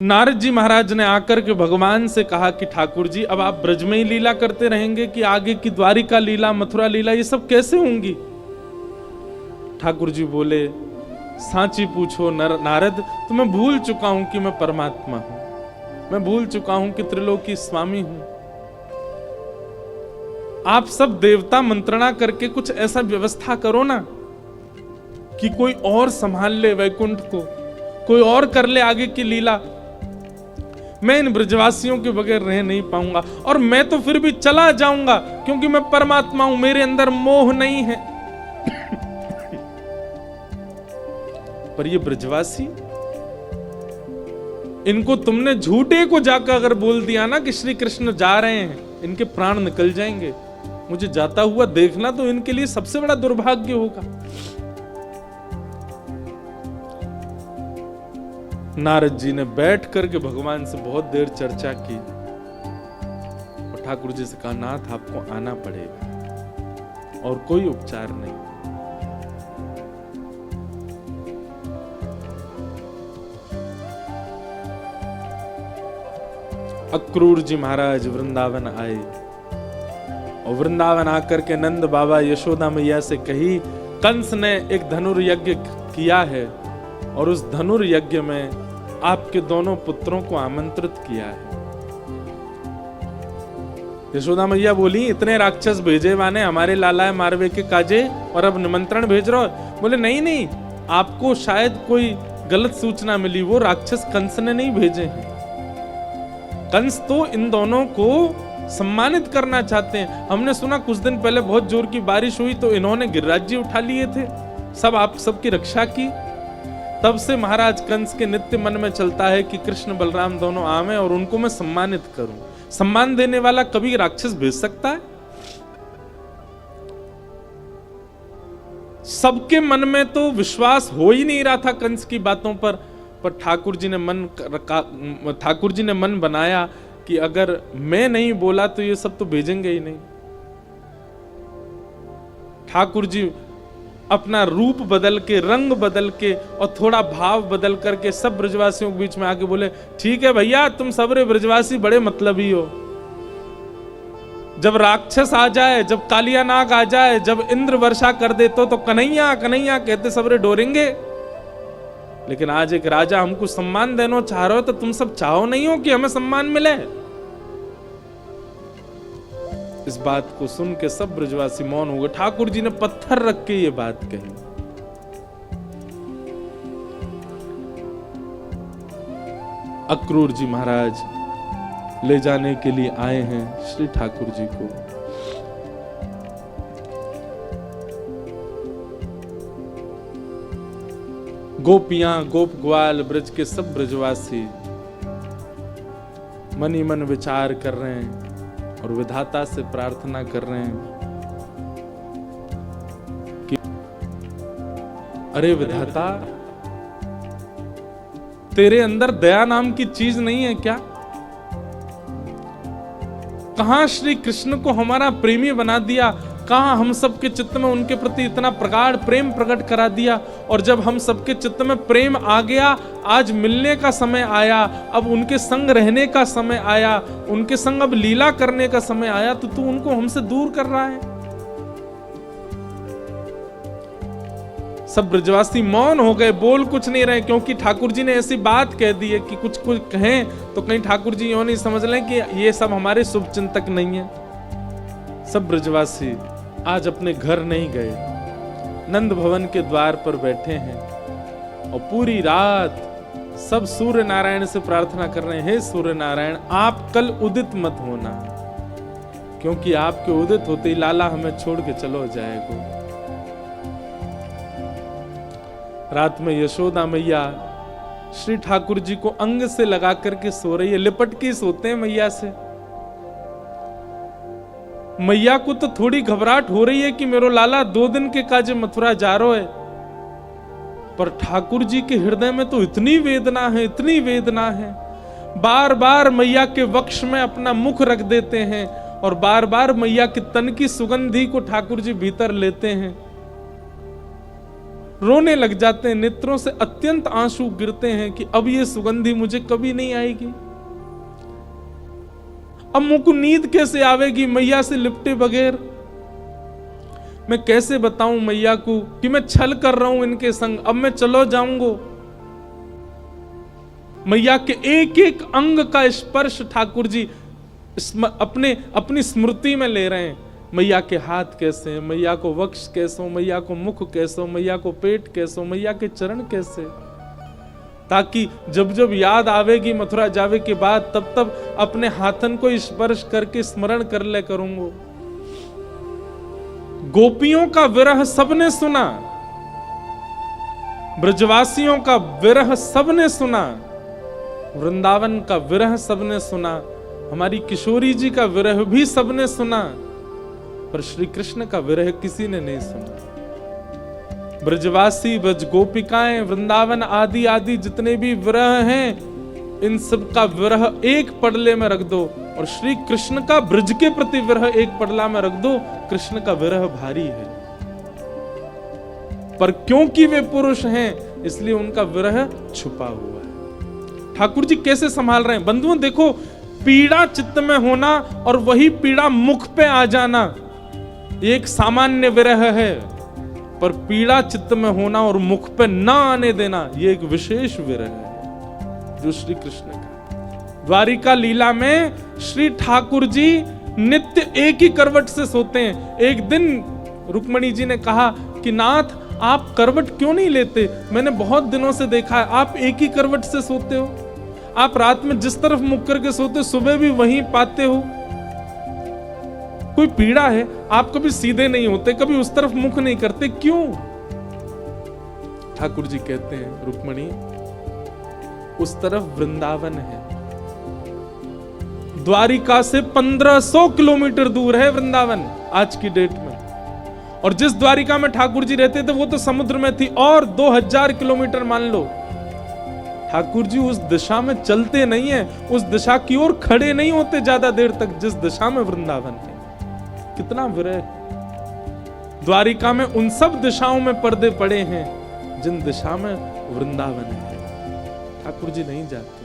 नारद जी महाराज ने आकर के भगवान से कहा कि ठाकुर जी अब आप ब्रज में ही लीला करते रहेंगे कि आगे की द्वारिका लीला, मथुरा लीला ये सब कैसे होंगी? ठाकुर जी बोले, सांची पूछो नारद, तो मैं भूल चुका हूं कि मैं परमात्मा हूं, मैं भूल चुका हूं कि त्रिलोकी स्वामी हूं। आप सब देवता मंत्रणा करके कुछ ऐसा व्यवस्था करो ना कि कोई और संभाल ले वैकुंठ को, कोई और कर ले आगे की लीला। मैं इन ब्रजवासियों के बगैर रह नहीं पाऊंगा, और मैं तो फिर भी चला जाऊंगा क्योंकि मैं परमात्मा हूं, मेरे अंदर मोह नहीं है। पर ये ब्रजवासी, इनको तुमने झूठे को जाकर अगर बोल दिया ना कि श्री कृष्ण जा रहे हैं, इनके प्राण निकल जाएंगे। मुझे जाता हुआ देखना तो इनके लिए सबसे बड़ा दुर्भाग्य होगा। नारद जी ने बैठ करके भगवान से बहुत देर चर्चा की और ठाकुर जी से कहा, नाथ आपको आना पड़ेगा और कोई उपचार नहीं। अक्रूर जी महाराज वृंदावन आए और वृंदावन आकर के नंद बाबा यशोदा मैया से कही, कंस ने एक धनुर्यज्ञ किया है और उस धनुर्यज्ञ में आपके दोनों पुत्रों को आमंत्रित किया है। यशोदा मैया बोली, इतने राक्षस भेजे वाने हमारे लाला मारवे के काजे और अब निमंत्रण भेज रहे हो? बोले नहीं नहीं, आपको शायद कोई गलत सूचना मिली, वो राक्षस कंस ने नहीं भेजे हैं। कंस तो इन दोनों को सम्मानित करना चाहते हैं। हमने सुना कुछ दिन पहले बहुत जोर की बारिश हुई तो इन्होंने गिरिराज उठा लिए थे, सब आप सबकी रक्षा की। तब से महाराज कंस के नित्य मन में चलता है कि कृष्ण बलराम दोनों आवे और उनको मैं सम्मानित करूं। सम्मान देने वाला कभी राक्षस भेज सकता है? सबके मन में तो विश्वास हो ही नहीं रहा था कंस की बातों पर ठाकुर जी ने मन बनाया कि अगर मैं नहीं बोला तो ये सब तो भेजेंगे ही नहीं। ठाकुर जी अपना रूप बदल के, रंग बदल के और थोड़ा भाव बदल करके सब ब्रजवासियों के बीच में आके बोले, ठीक है भैया, तुम सबरे ब्रजवासी बड़े मतलबी हो। जब राक्षस आ जाए, जब कालिया नाग आ जाए, जब इंद्र वर्षा कर दे तो कन्हैया कन्हैया कहते सबरे डोरेंगे। लेकिन आज एक राजा हमको सम्मान देना चाह रहे हो तो तुम सब चाहो नहीं हो कि हमें सम्मान मिले? इस बात को सुन के सब ब्रजवासी मौन हो गए। ठाकुर जी ने पत्थर रख के ये बात कही। अक्रूर जी महाराज ले जाने के लिए आए हैं श्री ठाकुर जी को। गोपियां, गोप ग्वाल, ब्रज के सब ब्रजवासी मन ही मन विचार कर रहे हैं और विधाता से प्रार्थना कर रहे हैं कि अरे विधाता, तेरे अंदर दया नाम की चीज नहीं है क्या? कहां श्री कृष्ण को हमारा प्रेमी बना दिया, कहां हम सबके चित्त में उनके प्रति इतना प्रगाढ़ प्रेम प्रकट करा दिया। और जब हम सबके चित्त में प्रेम आ गया, आज मिलने का समय आया, अब उनके संग रहने का समय आया, उनके संग अब लीला करने का समय आया, तो तू उनको हमसे दूर कर रहा है। सब ब्रजवासी मौन हो गए, बोल कुछ नहीं रहे, क्योंकि ठाकुर जी ने ऐसी बात कह दी है कि कुछ कहें तो कहीं ठाकुर जी यूं नहीं समझ लें कि ये सब हमारे शुभ चिंतक नहीं है। सब ब्रजवासी आज अपने घर नहीं गए, नंद भवन के द्वार पर बैठे हैं और पूरी रात सब सूर्य नारायण से प्रार्थना कर रहे हैं, हे सूर्य नारायण, आप कल उदित मत होना, क्योंकि आपके उदित होते ही लाला हमें छोड़ के चलो जाएगा। रात में यशोदा मैया श्री ठाकुर जी को अंग से लगा करके सो रही है, लिपट के सोते हैं मैया से। मैया को तो थोड़ी घबराहट हो रही है कि मेरो लाला 2 दिन के काजे मथुरा जा रहा है, पर ठाकुर जी के हृदय में तो इतनी वेदना है, इतनी वेदना है। बार बार मैया के वक्ष में अपना मुख रख देते हैं और बार बार मैया के तन की सुगंधी को ठाकुर जी भीतर लेते हैं। रोने लग जाते हैं, नेत्रों से अत्यंत आंसू गिरते हैं कि अब ये सुगंधी मुझे कभी नहीं आएगी। अब मुझको नींद कैसे आवेगी मैया से लिपटे बगैर? मैं कैसे बताऊं मैया को कि मैं छल कर रहा हूं इनके संग, अब मैं चलो जाऊंगा। मैया के एक एक अंग का स्पर्श ठाकुर जी अपनी स्मृति में ले रहे हैं। मैया के हाथ कैसे, मैया को वक्ष कैसो, मैया को मुख कैसो, मैया को पेट कैसो, मैया के चरण कैसे, ताकि जब जब याद आवेगी मथुरा जावे के बाद तब तब अपने हाथन को स्पर्श करके स्मरण कर ले करूंगा। गोपियों का विरह सबने सुना, ब्रजवासियों का विरह सबने सुना, वृंदावन का विरह सबने सुना, हमारी किशोरी जी का विरह भी सबने सुना, पर श्री कृष्ण का विरह किसी ने नहीं सुना। ब्रजवासी, ब्रज गोपिकाएं, वृंदावन आदि आदि जितने भी विरह हैं, इन सब का विरह एक पडले में रख दो और श्री कृष्ण का ब्रज के प्रति विरह एक पडला में रख दो। कृष्ण का विरह भारी है, पर क्योंकि वे पुरुष हैं इसलिए उनका विरह छुपा हुआ है। ठाकुर जी कैसे संभाल रहे हैं बंधुओं, देखो पीड़ा चित्त में होना और वही पीड़ा मुख पे आ जाना एक सामान्य विरह है, पर पीड़ा चित्त में होना और मुख पे ना आने देना ये एक विशेष विरह है जो श्री कृष्ण का। द्वारिका लीला में श्री ठाकुर जी नित्य एक ही करवट से सोते हैं। एक दिन रुक्मणी जी ने कहा कि नाथ आप करवट क्यों नहीं लेते, मैंने बहुत दिनों से देखा है आप एक ही करवट से सोते हो, आप रात में जिस तरफ मुख करके सोते सुबह भी वहीं पाते हो, कोई पीड़ा है? आप कभी सीधे नहीं होते, कभी उस तरफ मुख नहीं करते, क्यों? ठाकुर जी कहते हैं रुक्मणी उस तरफ वृंदावन है, द्वारिका से 1500 किलोमीटर दूर है वृंदावन आज की डेट में, और जिस द्वारिका में ठाकुर जी रहते थे वो तो समुद्र में थी और 2000 किलोमीटर मान लो। ठाकुर जी उस दिशा में चलते नहीं है, उस दिशा की ओर खड़े नहीं होते ज्यादा देर तक जिस दिशा में वृंदावन है। कितना विरह! द्वारिका में उन सब दिशाओं में पर्दे पड़े हैं जिन दिशा में वृंदावन है, ठाकुर जी नहीं जाते।